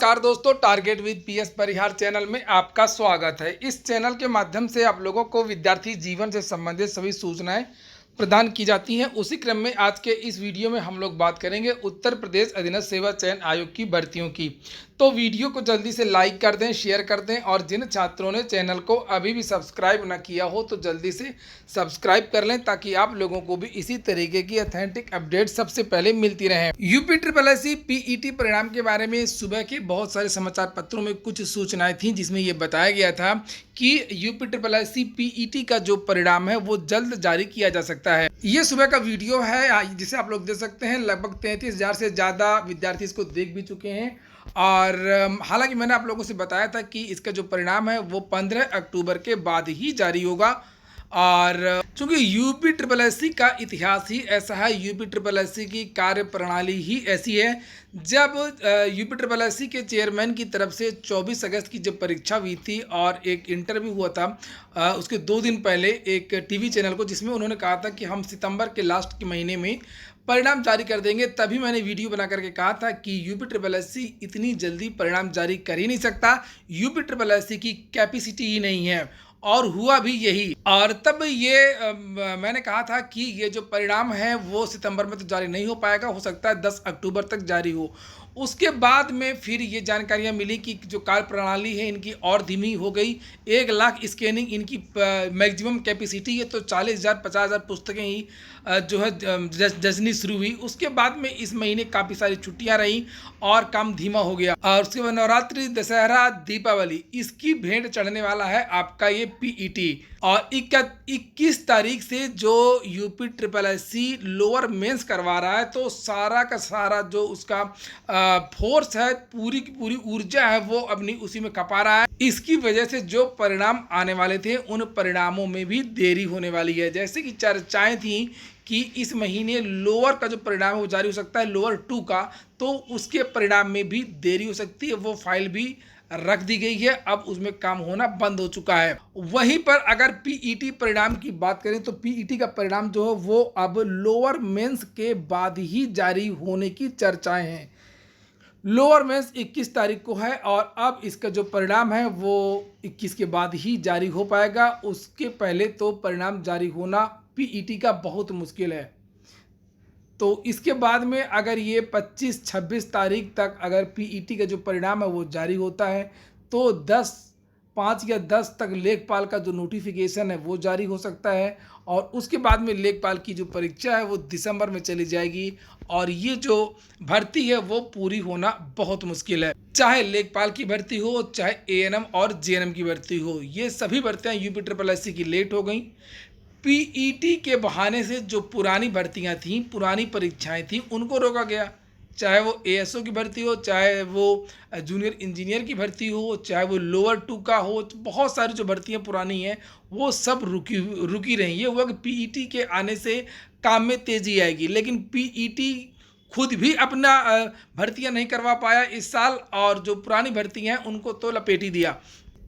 नमस्कार दोस्तों, target with PS Parihar channel में आपका स्वागत है। इस चैनल के माध्यम से आप लोगों को विद्यार्थी जीवन से संबंधित सभी सूचनाएं प्रदान की जाती हैं। उसी क्रम में आज के इस वीडियो में हम लोग बात करेंगे उत्तर प्रदेश अधीनस्थ सेवा चयन आयोग की भर्तियों की। तो वीडियो को जल्दी से लाइक कर दें, शेयर कर दें और जिन छात्रों ने चैनल को अभी भी सब्सक्राइब न किया हो तो जल्दी से सब्सक्राइब कर लें ताकि आप लोगों को भी इसी तरीके की ऑथेंटिक अपडेट सबसे पहले मिलती रहें। UP triple S C PET परिणाम के बारे में सुबह के बहुत सारे समाचार पत्रों में कुछ सूचनाएं थीं जिसमें ये बताया गया था कि UP triple S C PET का जो परिणाम है वो जल्द जारी किया जा सकता है। ये सुबह का वीडियो है जिसे आप लोग देख सकते हैं। लगभग 33,000 से ज़्यादा विद्यार्थी इसको देख भी चुके हैं और हालांकि मैंने आप लोगों से बताया था कि इसका जो परिणाम है वो 15 अक्टूबर के बाद ही जारी होगा। और चूंकि यूपी ट्रिपल एस सी का इतिहास ही ऐसा है, यूपी ट्रिपल एस सी की कार्य प्रणाली ही ऐसी है। जब यूपी ट्रिपल एस सी के चेयरमैन की तरफ से 24 अगस्त की जब परीक्षा हुई थी और एक इंटरव्यू हुआ था उसके 2 दिन पहले एक टीवी चैनल को, जिसमें उन्होंने कहा था कि हम सितंबर के लास्ट के महीने में परिणाम जारी कर देंगे। तभी मैंने वीडियो बना करके कहा था कि यूपी ट्रिपल एस सी इतनी जल्दी परिणाम जारी कर ही नहीं सकता, यूपी ट्रिपल एस सी की कैपेसिटी ही नहीं है। और हुआ भी यही। और तब ये मैंने कहा था कि ये जो परिणाम है वो सितंबर में तो जारी नहीं हो पाएगा, हो सकता है 10 अक्टूबर तक जारी हो। उसके बाद में फिर ये जानकारियां मिली कि जो कार्य प्रणाली है इनकी और धीमी हो गई। 1 लाख स्कैनिंग इनकी मैक्सिमम कैपेसिटी है, तो 40,000 50,000 पुस्तकें ही जो है जजनी शुरू हुई। उसके बाद में इस महीने काफ़ी सारी छुट्टियां रही और काम धीमा हो गया। और उसके बाद नवरात्रि, दशहरा, दीपावली, इसकी भेंट चढ़ने वाला है आपका ये पीईटी। और 21 तारीख से जो UP triple S C lower mains करवा रहा है, तो सारा का सारा जो उसका फोर्स है, पूरी की पूरी ऊर्जा है, वो अपनी उसी में खपा रहा है। इसकी वजह से जो परिणाम आने वाले थे उन परिणामों में भी देरी होने वाली है। जैसे कि चर्चाएं थी कि इस महीने लोअर का जो परिणाम है वो जारी हो सकता है, लोअर 2 का, तो उसके परिणाम में भी देरी हो सकती है। वो फाइल भी रख दी गई है, अब उसमें काम होना बंद हो चुका है। वहीं पर अगर पीईटी परिणाम की बात करें तो पीईटी का परिणाम जो है वो अब लोअर मेंस के बाद ही जारी होने की चर्चाएं हैं। लोअर मेंस 21 तारीख को है और अब इसका जो परिणाम है वो 21 के बाद ही जारी हो पाएगा। उसके पहले तो परिणाम जारी होना पीईटी का बहुत मुश्किल है। तो इसके बाद में अगर ये 25-26 तारीख तक अगर पीईटी का जो परिणाम है वो जारी होता है तो 5 या 10 तक लेखपाल का जो नोटिफिकेशन है वो जारी हो सकता है। और उसके बाद में लेखपाल की जो परीक्षा है वो दिसंबर में चली जाएगी और ये जो भर्ती है वो पूरी होना बहुत मुश्किल है। चाहे लेखपाल की भर्ती हो, चाहे एएनएम और जेएनएम की भर्ती हो, ये सभी भर्तियाँ यूपी ट्रिपल एस सी की लेट हो गई। पीईटी के बहाने से जो पुरानी भर्तियां थीं, पुरानी परीक्षाएं थीं, उनको रोका गया। चाहे वो एएसओ की भर्ती हो, चाहे वो जूनियर इंजीनियर की भर्ती हो, चाहे वो लोअर 2 का हो, तो बहुत सारी जो भर्तियां पुरानी हैं वो सब रुकी रही। ये हुआ कि पीईटी के आने से काम में तेज़ी आएगी, लेकिन पीईटी खुद भी अपना भर्तियां नहीं करवा पाया इस साल और जो पुरानी भर्तियां हैं उनको तो लपेट ही दिया।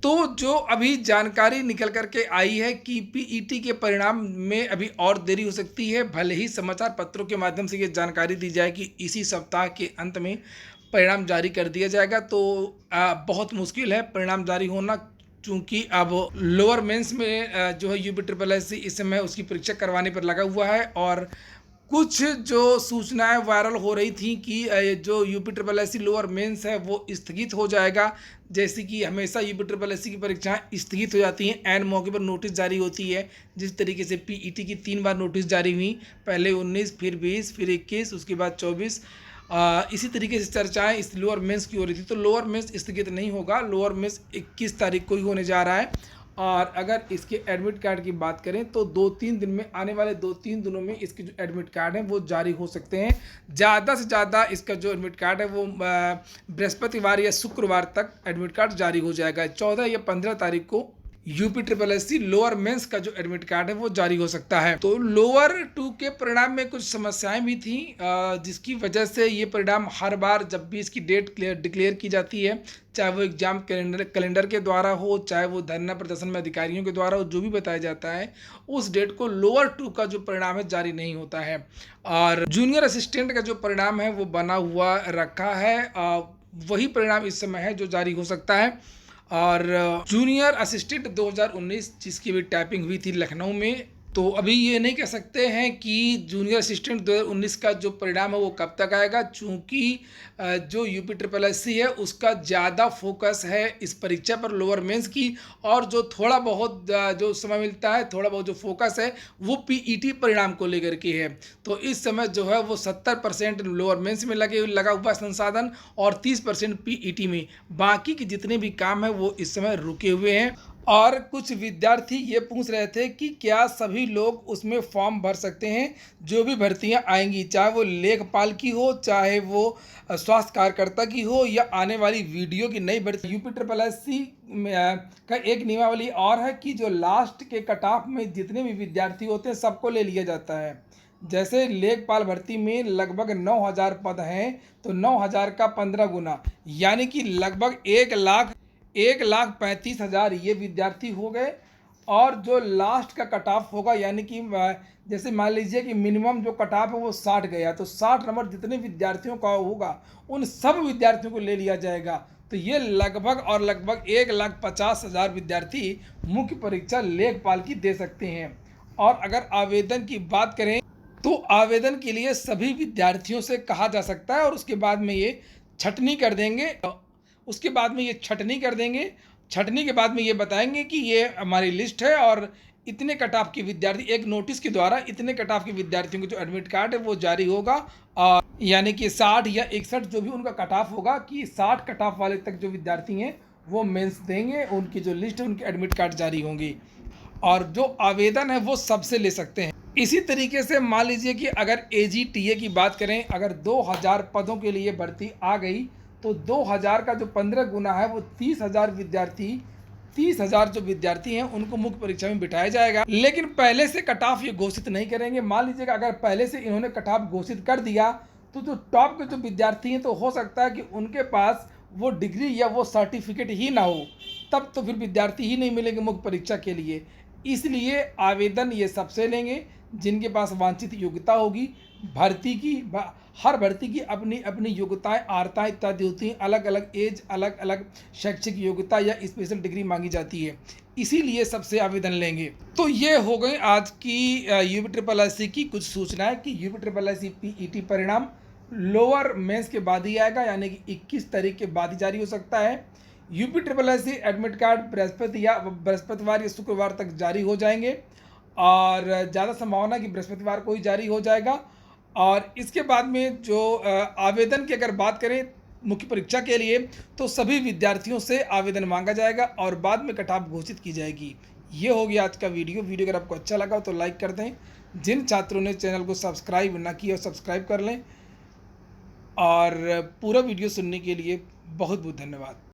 तो जो अभी जानकारी निकल करके आई है कि पीईटी के परिणाम में अभी और देरी हो सकती है। भले ही समाचार पत्रों के माध्यम से ये जानकारी दी जाए कि इसी सप्ताह के अंत में परिणाम जारी कर दिया जाएगा, तो बहुत मुश्किल है परिणाम जारी होना, क्योंकि अब लोअर मेंस में जो है यूपी ट्रिपल एस सी इस समय उसकी परीक्षा करवाने पर लगा हुआ है। और कुछ जो सूचनाएं वायरल हो रही थी कि जो UP triple S C lower mains है वो स्थगित हो जाएगा। जैसे कि हमेशा यूपी ट्रिपल एस सी की परीक्षाएं स्थगित हो जाती हैं, ऐन मौके पर नोटिस जारी होती है। जिस तरीके से पीईटी की 3 बार नोटिस जारी हुई, पहले 19, फिर 20, फिर 21, उसके बाद 24। इसी तरीके से चर्चाएं इस लोअर मेंस की हो रही थी। तो लोअर मेंस स्थगित नहीं होगा, लोअर मेंस 21 तारीख को ही होने जा रहा है। और अगर इसके एडमिट कार्ड की बात करें तो 2-3 दिन में, आने वाले 2-3 दिनों में इसके जो एडमिट कार्ड हैं वो जारी हो सकते हैं। ज़्यादा से ज़्यादा इसका जो एडमिट कार्ड है वो बृहस्पतिवार या शुक्रवार तक एडमिट कार्ड जारी हो जाएगा। 14 या 15 तारीख को UP triple S C lower mains का जो एडमिट कार्ड है वो जारी हो सकता है। तो लोअर 2 के परिणाम में कुछ समस्याएं भी थी जिसकी वजह से ये परिणाम हर बार जब भी इसकी डेट डिक्लेयर की जाती है, चाहे वो एग्जाम कैलेंडर के द्वारा हो, चाहे वो धरना प्रदर्शन में अधिकारियों के द्वारा हो, जो भी बताया जाता है उस डेट को लोअर 2 का जो परिणाम है जारी नहीं होता है। और जूनियर असिस्टेंट का जो परिणाम है वो बना हुआ रखा है। वही परिणाम इस समय है जो जारी हो सकता है। और जूनियर असिस्टेंट 2019 जिसकी भी टाइपिंग हुई थी लखनऊ में, तो अभी ये नहीं कह सकते हैं कि जूनियर असिस्टेंट 2019 का जो परिणाम है वो कब तक आएगा, चूँकि जो यूपी ट्रिपल एस सी है उसका ज़्यादा फोकस है इस परीक्षा पर लोअर मेंस की, और जो थोड़ा बहुत जो समय मिलता है, थोड़ा बहुत जो फोकस है वो पीईटी परिणाम को लेकर के है। तो इस समय जो है वो 70% लोअर मेंस में लगा हुआ संसाधन और 30% पीईटी में। बाकी के जितने भी काम है वो इस समय रुके हुए हैं। और कुछ विद्यार्थी ये पूछ रहे थे कि क्या सभी लोग उसमें फॉर्म भर सकते हैं, जो भी भर्तियां आएंगी, चाहे वो लेखपाल की हो, चाहे वो स्वास्थ्य कार्यकर्ता की हो, या आने वाली वीडियो की नई भर्ती। यूपी ट्रिपल एस सी का एक नियमावली और है कि जो लास्ट के कट ऑफ में जितने भी विद्यार्थी होते हैं सबको ले लिया जाता है। जैसे लेखपाल भर्ती में लगभग 9,000 पद हैं, तो 9,000 का 15 गुना, यानी कि लगभग 1,35,000 ये विद्यार्थी हो गए। और जो लास्ट का कट ऑफ होगा, यानी कि जैसे मान लीजिए कि मिनिमम जो कट ऑफ है वो 60 गया, तो 60 नंबर जितने विद्यार्थियों का होगा उन सब विद्यार्थियों को ले लिया जाएगा। तो ये लगभग 1,50,000 विद्यार्थी मुख्य परीक्षा लेखपाल की दे सकते हैं। और अगर आवेदन की बात करें तो आवेदन के लिए सभी विद्यार्थियों से कहा जा सकता है, और उसके बाद में ये छटनी कर देंगे। छटनी के बाद में ये बताएंगे कि ये हमारी लिस्ट है और इतने कट ऑफ के विद्यार्थी, एक नोटिस के द्वारा इतने कट ऑफ के विद्यार्थियों को जो एडमिट कार्ड है वो जारी होगा। और यानी कि 60 या 61 जो भी उनका कट ऑफ होगा, कि 60 कट ऑफ वाले तक जो विद्यार्थी हैं वो मेंस देंगे, उनकी जो लिस्ट है उनके एडमिट कार्ड जारी होंगी। और जो आवेदन है वो सबसे ले सकते हैं। इसी तरीके से मान लीजिए कि अगर एजीटीए की बात करें, अगर 2,000 पदों के लिए भर्ती आ गई, तो 2,000 का जो 15 गुना है वो 30,000 जो विद्यार्थी हैं उनको मुख्य परीक्षा में बिठाया जाएगा। लेकिन पहले से कट ऑफ ये घोषित नहीं करेंगे। मान लीजिएगा अगर पहले से इन्होंने कट ऑफ घोषित कर दिया, तो जो टॉप के जो विद्यार्थी हैं तो हो सकता है कि उनके पास वो डिग्री या वो सर्टिफिकेट ही ना हो, तब तो फिर विद्यार्थी ही नहीं मिलेंगे मुख्य परीक्षा के लिए। इसलिए आवेदन ये सबसे लेंगे जिनके पास वांछित योग्यता होगी। हर भर्ती की अपनी अपनी योग्यताएं, आर्ताएं इत्यादि होती हैं, अलग अलग एज, अलग अलग शैक्षिक योग्यता या स्पेशल डिग्री मांगी जाती है, इसीलिए सबसे आवेदन लेंगे। तो ये हो गई आज की यूपी ट्रिपल एस सी की कुछ सूचनाएं कि UP triple S C PET परिणाम लोअर मेंस के बाद ही आएगा, यानी कि 21 तारीख के बाद ही जारी हो सकता है। UP triple S C admit card बृहस्पतिवार या शुक्रवार तक जारी हो जाएंगे, और ज़्यादा संभावना कि बृहस्पतिवार को ही जारी हो जाएगा। और इसके बाद में जो आवेदन की अगर बात करें मुख्य परीक्षा के लिए, तो सभी विद्यार्थियों से आवेदन मांगा जाएगा और बाद में कट ऑफ घोषित की जाएगी। ये हो गया आज का वीडियो। अगर आपको अच्छा लगा तो लाइक कर दें। जिन छात्रों ने चैनल को सब्सक्राइब ना किया सब्सक्राइब कर लें। और पूरा वीडियो सुनने के लिए बहुत बहुत धन्यवाद।